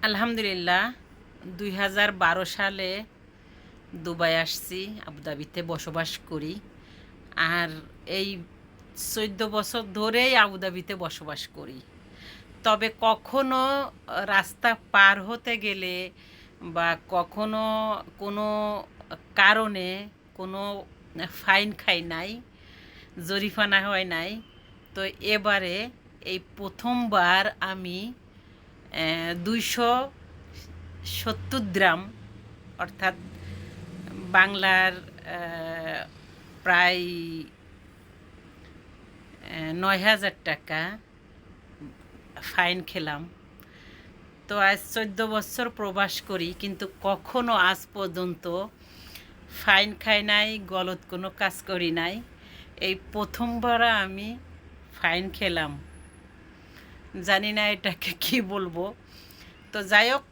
আলহামদুলিল্লাহ ২০১২ সালে দুবাই আসছি, আবুধাবিতে বসবাস করি। আর এই ১৪ বছর ধরেই আবুধাবিতে বসবাস করি। তবে কখনো রাস্তা পার হতে গেলে বা কখনো কোনো কারণে কোনো ফাইন খাই নাই, জরিমানা হয় নাই। তো এবারে এই প্রথমবার আমি ২৭০ দ্রাম, অর্থাৎ বাংলার প্রায় ৯,০০০ টাকা ফাইন খেলাম। তো আজ ১৪ বছর প্রবাস করি, কিন্তু কখনো আজ পর্যন্ত ফাইন খাই নাই, গলত কোনো কাজ করি নাই। এই প্রথমবার আমি ফাইন খেলাম। জানি না এটাকে কি বলবো। তো যাই হোক,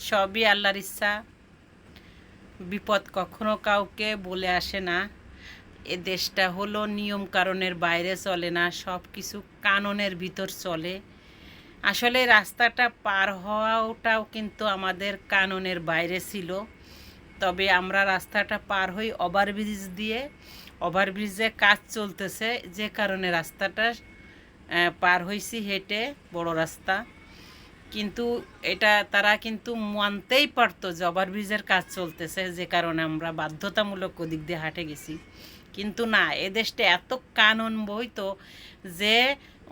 সবই আল্লাহর ইচ্ছা। বিপদ কখনো কাউকে বলে আসে না। এ দেশটা হলো নিয়ম কানুনের বাইরে চলে না, সব কিছু কানুনের ভিতর চলে। আসলে রাস্তাটা পার হওয়াটাও কিন্তু আমাদের কানুনের বাইরে ছিল। তবে আমরা রাস্তাটা পার হই ওভারব্রিজ দিয়ে। ওভারব্রিজে কাজ চলতেছে, যে কারণে রাস্তাটা পার হইছি হেঁটে, বড় রাস্তা। কিন্তু এটা তারা কিন্তু মানতেই পারতো যে ওভারব্রিজের কাজ চলতেছে, যে কারণে আমরা বাধ্যতামূলক ওদিক দিয়ে হাঁটে গেছি। কিন্তু না, এ দেশটা এত কানুন বইতো যে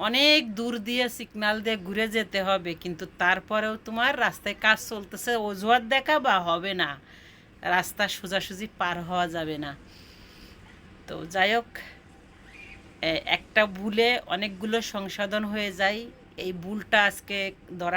অনেক দূর দিয়ে সিগনাল দিয়ে ঘুরে যেতে হবে, কিন্তু তারপরেও তোমার রাস্তায় কাজ চলতেছে অজুহাত দেখা বা হবে না, রাস্তা সোজাসুজি পার হওয়া যাবে না। তো যাই হোক, একটা ভুলে অনেকগুলো সংশোধন হয়ে যায়। এই ভুলটা আজকে ধরা